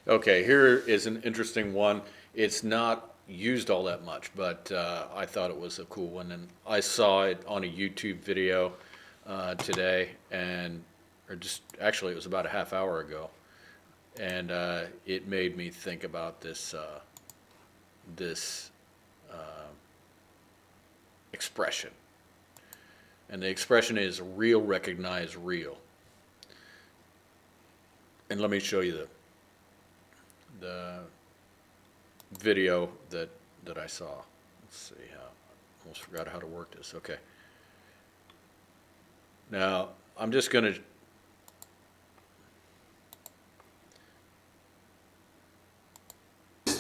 Okay, here is an interesting one. It's not used all that much, but I thought it was a cool one, and I saw it on a YouTube video today, and or just actually it was about a half hour ago, and it made me think about this expression, and the expression is "real recognize real." And let me show you the video that I saw. Let's see how. Almost forgot how to work this. Okay. Now I'm just going to.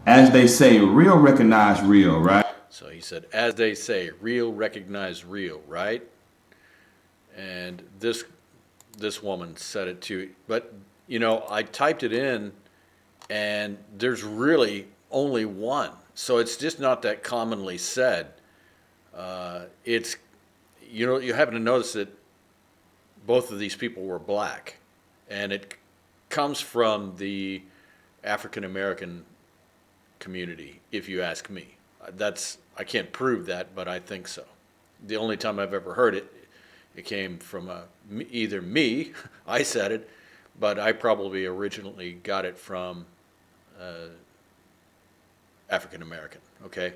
As they say, real recognize real, right? So he said, as they say, real recognize real, right? And this woman said it too. But I typed it in, and there's really only one. So it's just not that commonly said. It's you happen to notice that both of these people were black, and it comes from the African American community, if you ask me. I can't prove that, but I think so. The only time I've ever heard it, it came from either me, I said it, but I probably originally got it from African American. Okay.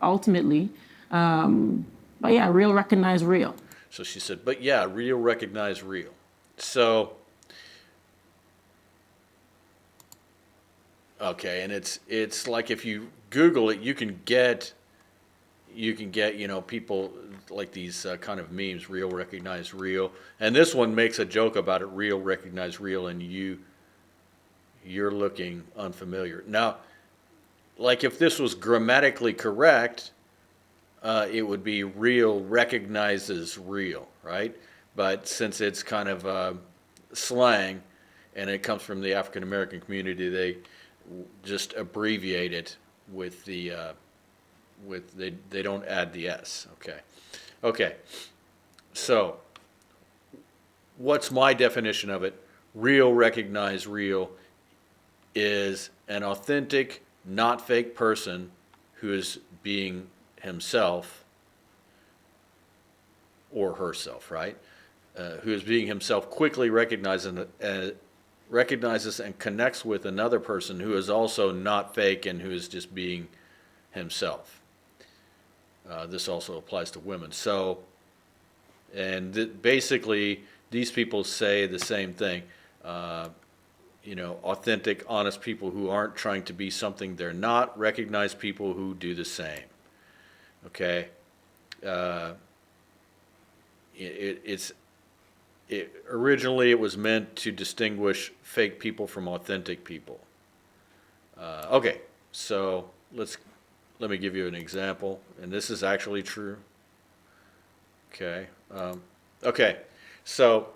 Ultimately. But yeah, real recognize real. So she said, but yeah, real recognize real. So okay, and it's like if you Google it, you can get people like these kind of memes, real recognize real, and this one makes a joke about it, real recognize real, and you're looking unfamiliar. Now, like if this was grammatically correct, it would be real recognizes real, right? But since it's kind of slang, and it comes from the African American community, they just abbreviate it with they don't add the s. Okay. So what's my definition of it? Real recognize real is an authentic, not fake person who is being himself or herself, right? Who is being himself, quickly recognizes and connects with another person who is also not fake and who is just being himself. This also applies to women. So, and basically, these people say the same thing. Authentic, honest people who aren't trying to be something they're not. Recognize people who do the same. Okay. Originally it was meant to distinguish fake people from authentic people. Okay, so let me give you an example, and this is actually true. Okay, okay, so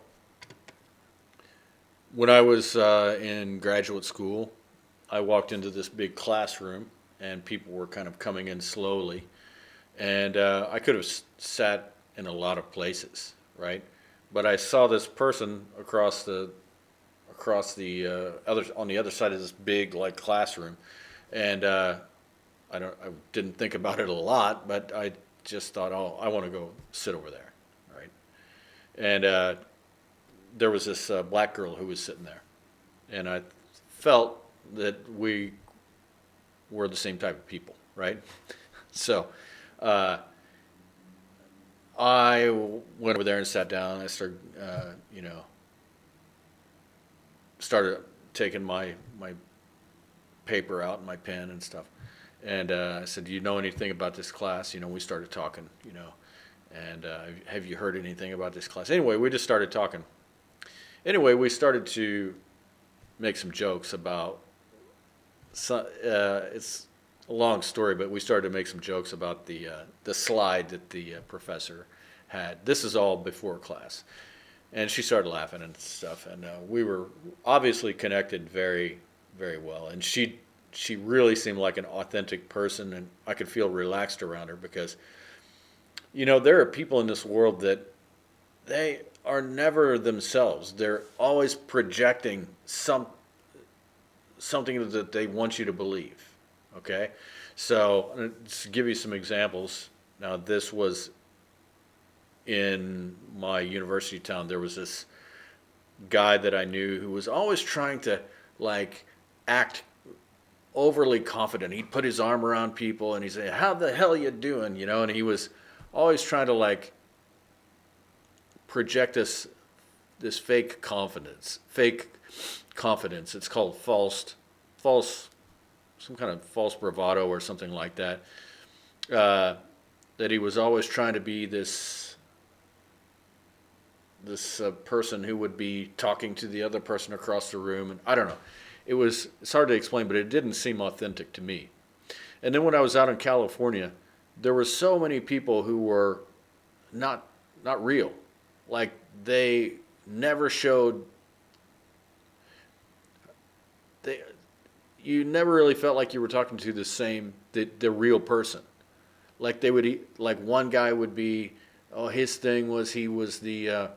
when I was in graduate school, I walked into this big classroom, and people were kind of coming in slowly, and I could have sat in a lot of places, right? But I saw this person across the other on the other side of this big like classroom, and I didn't think about it a lot, but I just thought, oh, I want to go sit over there, right? And there was this black girl who was sitting there, and I felt that we were the same type of people, right? So I went over there and sat down. I started taking my paper out and my pen and stuff. And I said, "Do you know anything about this class?" We started talking. And have you heard anything about this class? Anyway, we just started talking. Anyway, we started to make some jokes about. It's a long story, but we started to make some jokes about the slide that the professor had. This is all before class, and she started laughing and stuff, and we were obviously connected very, very well. And she really seemed like an authentic person, and I could feel relaxed around her because, there are people in this world that they are never themselves. They're always projecting something that they want you to believe. Okay, so to give you some examples. Now, this was in my university town. There was this guy that I knew who was always trying to like act overly confident. He'd put his arm around people and he'd say, "How the hell you doing?" You know, and he was always trying to like project this fake confidence. Fake confidence. It's called false, some kind of false bravado or something like that. That he was always trying to be this person who would be talking to the other person across the room, and I don't know. It's hard to explain, but it didn't seem authentic to me. And then when I was out in California, there were so many people who were not real. Like they never showed they you never really felt like you were talking to the real person. Like they would like one guy would be, oh, his thing was he was the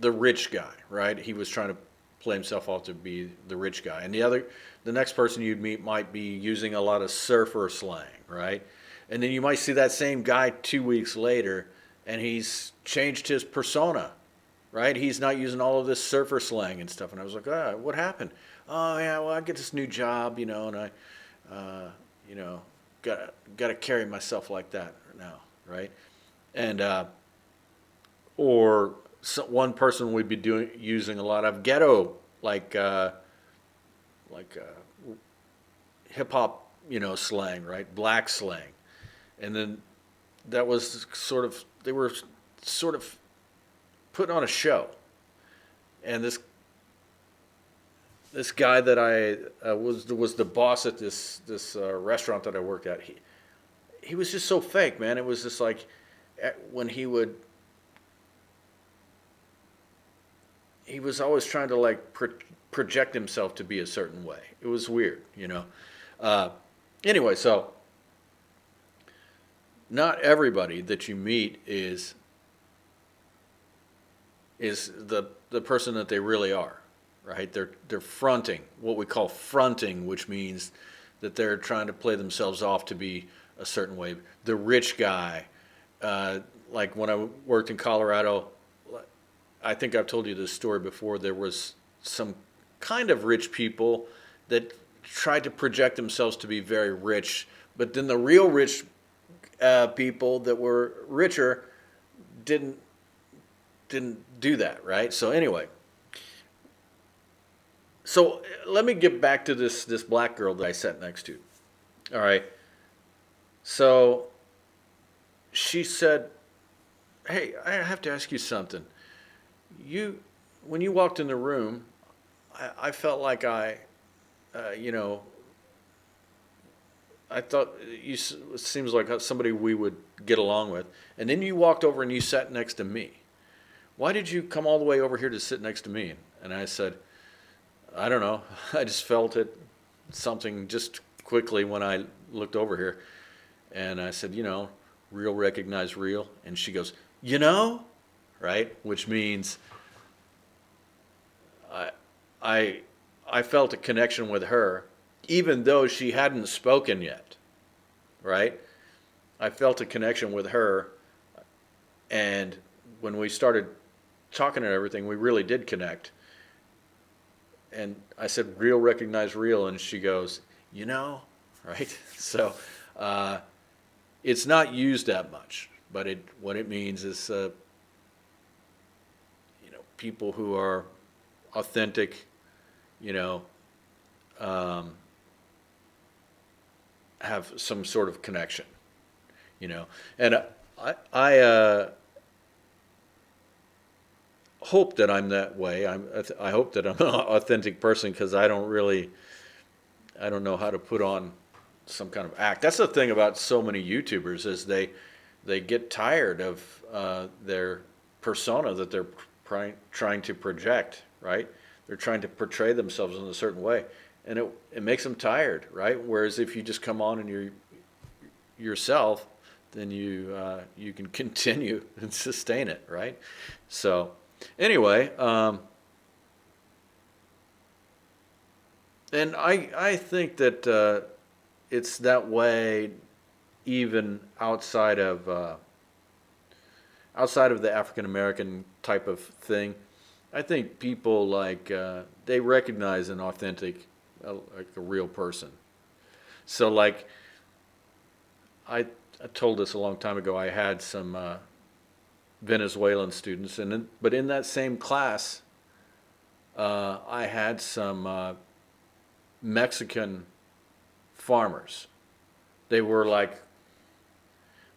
rich guy, right? He was trying to play himself off to be the rich guy. And the next person you'd meet might be using a lot of surfer slang, right? And then you might see that same guy 2 weeks later and he's changed his persona, right? He's not using all of this surfer slang and stuff. And I was like, what happened? Oh, yeah, well, I get this new job, and I, got to carry myself like that now, right? And, or one person would be using a lot of ghetto, like hip hop, slang, right? Black slang. And then that was they were sort of putting on a show. And this guy that I was the boss at this restaurant that I worked at. He was just so fake, man. It was just like when he was always trying to like project himself to be a certain way. It was weird, Anyway, so not everybody that you meet is the person that they really are, right? They're fronting, what we call fronting, which means that they're trying to play themselves off to be a certain way. The rich guy, like when I worked in Colorado, I think I've told you this story before. There was some kind of rich people that tried to project themselves to be very rich, but then the real rich people that were richer didn't do that, right? So anyway, so let me get back to this black girl that I sat next to. All right. So she said, "Hey, I have to ask you something. When you walked in the room, I felt like I thought you seems like somebody we would get along with. And then you walked over and you sat next to me. Why did you come all the way over here to sit next to me?" And I said, "I don't know. I just felt something just quickly when I looked over here." And I said, real recognize real. And she goes, right? Which means I felt a connection with her, even though she hadn't spoken yet, right? I felt a connection with her, and when we started talking and everything, we really did connect. And I said, real recognize real, and she goes, right? So it's not used that much, but what it means is, people who are authentic, have some sort of connection, and I hope that I'm that way. I hope that I'm an authentic person, because I don't know how to put on some kind of act. That's the thing about so many YouTubers, is they get tired of their persona that they're trying to project, right? They're trying to portray themselves in a certain way, and it makes them tired, right? Whereas if you just come on and you're yourself, then you can continue and sustain it, right? So anyway, And I think that it's that way even outside of the African American type of thing. I think people they recognize an authentic, like a real person. So like I told this a long time ago. I had some Venezuelan students, but in that same class, I had some Mexican farmers. They were like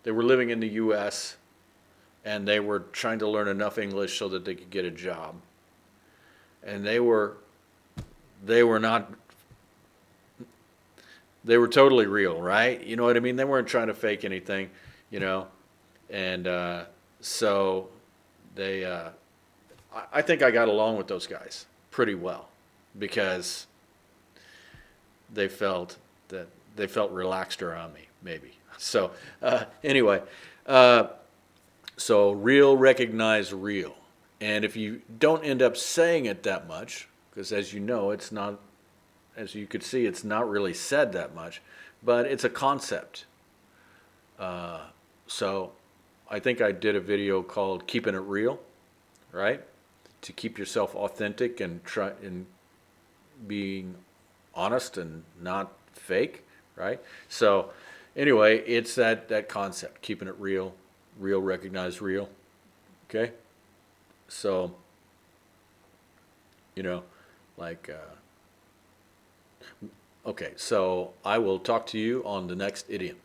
they were living in the U.S. and they were trying to learn enough English so that they could get a job. And they were not they were totally real, right? You know what I mean? They weren't trying to fake anything, you know. And so they I think I got along with those guys pretty well because they felt they felt relaxed around me, maybe. So anyway, uh, so real recognize real, and if you don't end up saying it that much, because as you know, it's not, as you could see, it's not really said that much, but it's a concept. So I think I did a video called "Keeping It Real," right? To keep yourself authentic and try and being honest and not fake, right? So anyway, it's that concept, keeping it real, real recognize real. Okay? So, you know, like okay, so I will talk to you on the next idiom.